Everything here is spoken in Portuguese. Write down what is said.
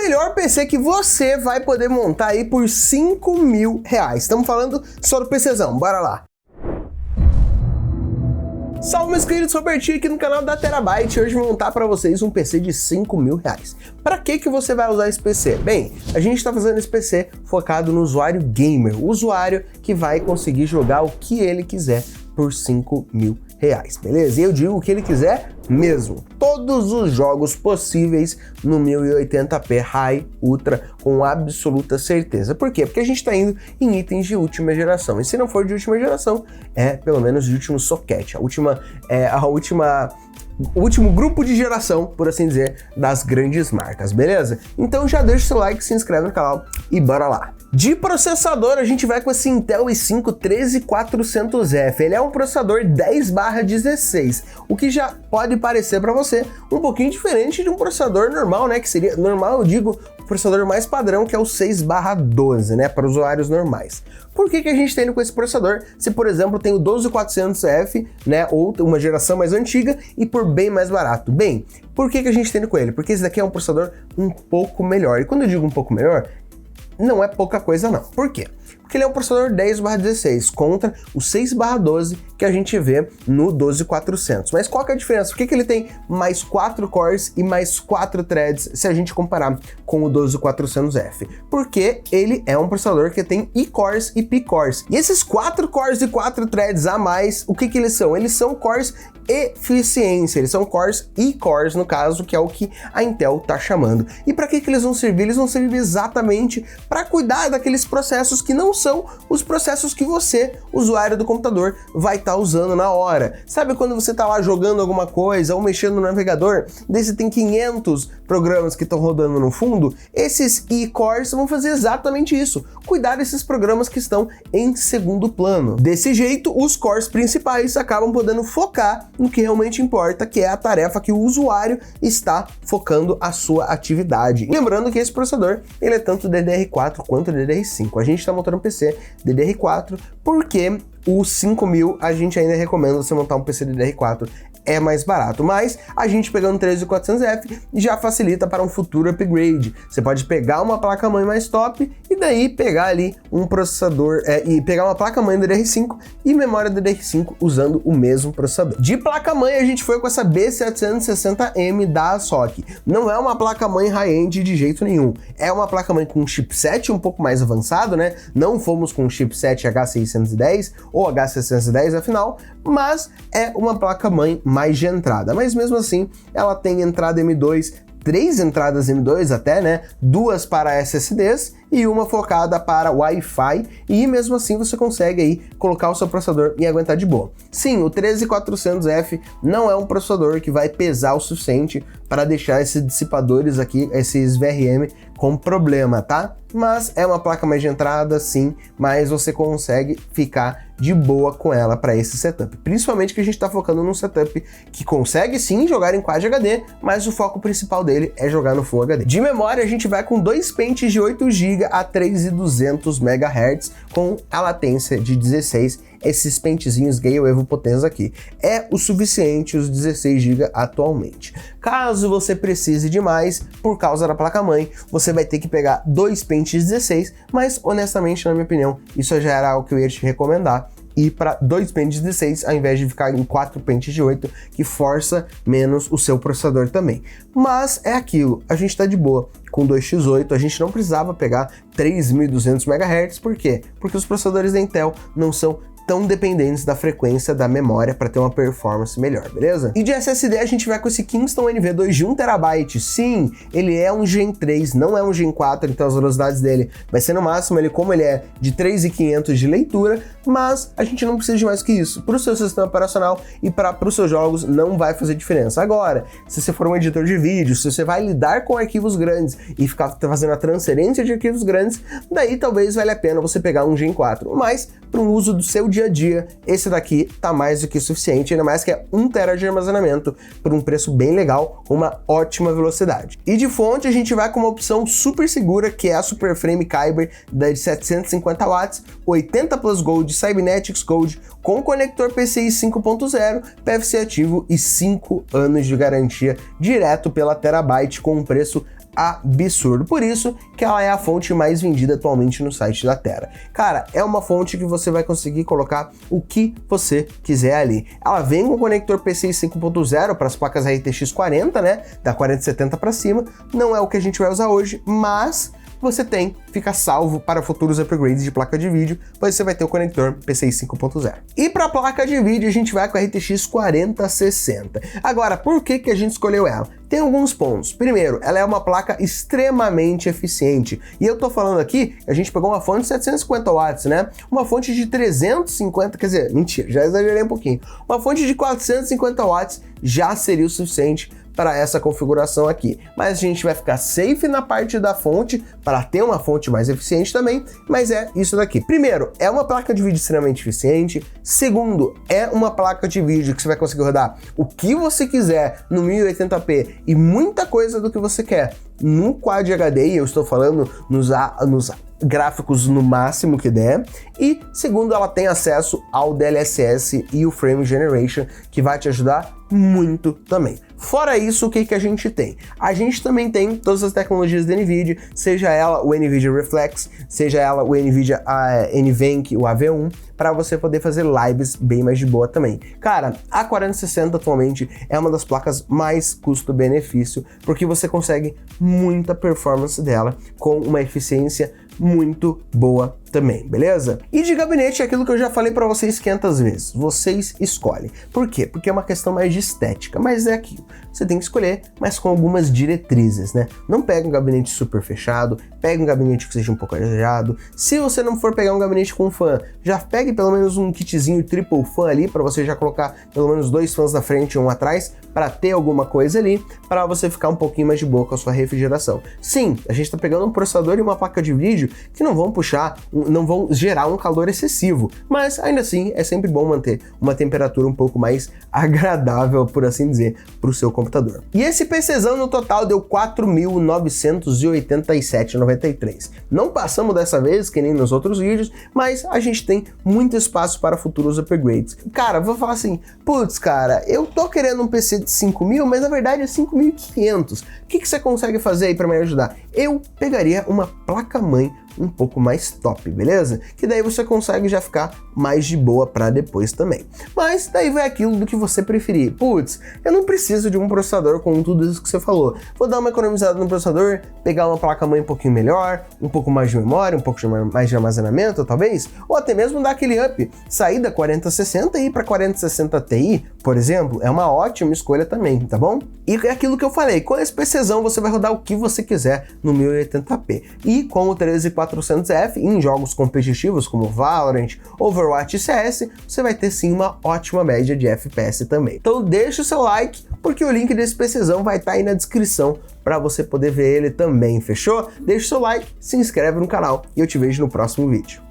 melhor PC que você vai poder montar aí por R$5.000. Estamos falando só do PCzão, bora lá. Salve, meus queridos, sou o Bertinho aqui no canal da Terabyte. Hoje vou montar para vocês um PC de R$5.000. Para que você vai usar esse PC? Bem, a gente está fazendo esse PC focado no usuário gamer, o usuário que vai conseguir jogar o que ele quiser por R$5.000, beleza? E eu digo o que ele quiser mesmo. Todos os jogos possíveis no 1080p High Ultra com absoluta certeza. Por quê? Porque a gente está indo em itens de última geração. E se não for de última geração, é pelo menos de último socket, o último grupo de geração, por assim dizer, das grandes marcas, beleza? Então já deixa o seu like, se inscreve no canal e bora lá. De processador, a gente vai com esse Intel i5 13400F. Ele é um processador 10/16, o que já pode parecer para você um pouquinho diferente de um processador normal, né? Que seria normal, eu digo, o processador mais padrão, que é o 6/12, né? Para usuários normais. Por que a gente tem com esse processador, se por exemplo tem o 12400F, né? Ou uma geração mais antiga e por bem mais barato? Bem, por que a gente tem com ele? Porque esse daqui é um processador um pouco melhor. E quando eu digo um pouco melhor, não é pouca coisa não. Por quê? Porque ele é um processador 10/16 contra o 6/12 que a gente vê no 12400. Mas qual que é a diferença? Por que ele tem mais 4 cores e mais 4 threads se a gente comparar com o 12400F? Porque ele é um processador que tem E-cores e P-cores. E esses 4 cores e 4 threads a mais, o que eles são? Eles são cores eficiência, eles são cores E-cores no caso, que é o que a Intel tá chamando. E para que eles vão servir? Eles vão servir exatamente para cuidar daqueles processos que não são os processos que você, usuário do computador, vai estar usando na hora. Sabe quando você tá lá jogando alguma coisa ou mexendo no navegador, daí você tem 500 programas que estão rodando no fundo? Esses E-cores vão fazer exatamente isso, cuidar desses programas que estão em segundo plano. Desse jeito, os cores principais acabam podendo focar no que realmente importa, que é a tarefa que o usuário está focando a sua atividade. Lembrando que esse processador, ele é tanto DDR4 quanto DDR5. A gente está montando um PC DDR4 porque o 5.000 a gente ainda recomenda você montar um PC DDR4, é mais barato, mas a gente pegando o 13400F já facilita para um futuro upgrade. Você pode pegar uma placa-mãe mais top e daí pegar ali um processador e pegar uma placa-mãe DDR5 e memória DDR5 usando o mesmo processador. De placa-mãe a gente foi com essa B760M da ASRock. Não é uma placa-mãe high-end de jeito nenhum. É uma placa-mãe com um chipset um pouco mais avançado, né? Não fomos com um chipset H610 ou H710 afinal, mas é uma placa-mãe mais de entrada. Mas mesmo assim, ela tem entrada M2, 3 entradas M2 até, né? 2 para SSDs e uma focada para Wi-Fi, e mesmo assim você consegue aí colocar o seu processador e aguentar de boa. Sim, o 13400F não é um processador que vai pesar o suficiente para deixar esses dissipadores aqui, esses VRM, com problema, tá? Mas é uma placa mais de entrada, sim, mas você consegue ficar de boa com ela para esse setup. Principalmente que a gente está focando num setup que consegue sim jogar em Quad HD, mas o foco principal dele é jogar no Full HD. De memória, a gente vai com 2 pentes de 8 GB a 3.200 MHz com a latência de 16. Esses pentezinhos Gale Evo Potenza aqui é o suficiente, os 16 GB atualmente. Caso você precise de mais, por causa da placa-mãe, você vai ter que pegar 2 pentes 16, mas honestamente, na minha opinião, isso já era algo que eu ia te recomendar. E para 2 pentes de 16, ao invés de ficar em 4 pentes de 8, que força menos o seu processador também. Mas é aquilo, a gente tá de boa com 2x8, a gente não precisava pegar 3.200 MHz, por quê? Porque os processadores da Intel não são tão dependentes da frequência da memória para ter uma performance melhor, beleza? E de SSD a gente vai com esse Kingston NV2 de 1TB. Sim, ele é um Gen 3, não é um Gen 4, então as velocidades dele vai ser no máximo, como ele é de 3.500 de leitura, mas a gente não precisa de mais que isso. Para o seu sistema operacional e para os seus jogos não vai fazer diferença. Agora, se você for um editor de vídeo, se você vai lidar com arquivos grandes e ficar fazendo a transferência de arquivos grandes, daí talvez valha a pena você pegar um Gen 4, mas para o uso do seu dia a dia, esse daqui tá mais do que suficiente, ainda mais que é 1 TB de armazenamento por um preço bem legal, uma ótima velocidade. E de fonte a gente vai com uma opção super segura, que é a Superframe Kyber de 750 watts, 80 Plus Gold, Cybernetics Gold, com conector PCI 5.0, PFC ativo e 5 anos de garantia direto pela Terabyte com um preço absurdo. Por isso que ela é a fonte mais vendida atualmente no site da Tera. Cara, é uma fonte que você vai conseguir colocar o que você quiser ali. Ela vem com conector PCI 5.0 para as placas RTX 40, né? Da 4070 para cima. Não é o que a gente vai usar hoje, mas você fica salvo para futuros upgrades de placa de vídeo, pois você vai ter o conector PCI 5.0. E para a placa de vídeo a gente vai com a RTX 4060. Agora, por que a gente escolheu ela? Tem alguns pontos. Primeiro, ela é uma placa extremamente eficiente. E eu tô falando aqui, a gente pegou uma fonte de 750 watts, né? Uma fonte de 350, quer dizer, mentira, já exagerei um pouquinho. Uma fonte de 450 watts já seria o suficiente para essa configuração aqui. Mas a gente vai ficar safe na parte da fonte para ter uma fonte mais eficiente também, mas é isso daqui. Primeiro, é uma placa de vídeo extremamente eficiente. Segundo, é uma placa de vídeo que você vai conseguir rodar o que você quiser no 1080p e muita coisa do que você quer no Quad HD, e eu estou falando nos gráficos no máximo que der. E segundo, ela tem acesso ao DLSS e o Frame Generation, que vai te ajudar muito também. Fora isso, o que a gente tem? A gente também tem todas as tecnologias da NVIDIA, seja ela o NVIDIA Reflex, seja ela o NVIDIA NVENC, o AV1, para você poder fazer lives bem mais de boa também. Cara, a 4060 atualmente é uma das placas mais custo-benefício, porque você consegue muita performance dela com uma eficiência muito boa também, beleza? E de gabinete é aquilo que eu já falei para vocês 500 vezes, vocês escolhem. Por quê? Porque é uma questão mais de estética, mas é aquilo, você tem que escolher, mas com algumas diretrizes, né? Não pega um gabinete super fechado, pega um gabinete que seja um pouco arejado. Se você não for pegar um gabinete com fã, já pegue pelo menos um kitzinho triple fan ali, para você já colocar pelo menos 2 fãs na frente e um atrás, para ter alguma coisa ali, para você ficar um pouquinho mais de boa com a sua refrigeração. Sim, a gente tá pegando um processador e uma placa de vídeo que não vão não vão gerar um calor excessivo, mas ainda assim é sempre bom manter uma temperatura um pouco mais agradável, por assim dizer, para o seu computador. E esse PCzão no total deu 4.987,93. Não passamos dessa vez, que nem nos outros vídeos, mas a gente tem muito espaço para futuros upgrades. Cara, vou falar assim, putz, cara, eu tô querendo um PC de 5.000, mas na verdade é 5.500. O que você consegue fazer aí para me ajudar? Eu pegaria uma placa-mãe um pouco mais top, beleza? Que daí você consegue já ficar mais de boa para depois também. Mas daí vai aquilo do que você preferir. Putz, eu não preciso de um processador com tudo isso que você falou. Vou dar uma economizada no processador, pegar uma placa-mãe um pouquinho melhor, um pouco mais de memória, um pouco mais de armazenamento, talvez, ou até mesmo dar aquele up, sair da 4060 e ir para 4060 Ti, por exemplo, é uma ótima escolha também, tá bom? E é aquilo que eu falei, com esse PCzão você vai rodar o que você quiser no 1080p. E com o 13400F em jogos competitivos como Valorant, Overwatch e CS, você vai ter sim uma ótima média de FPS também. Então deixa o seu like, porque o link desse PCzão vai estar aí na descrição para você poder ver ele também, fechou? Deixa o seu like, se inscreve no canal e eu te vejo no próximo vídeo.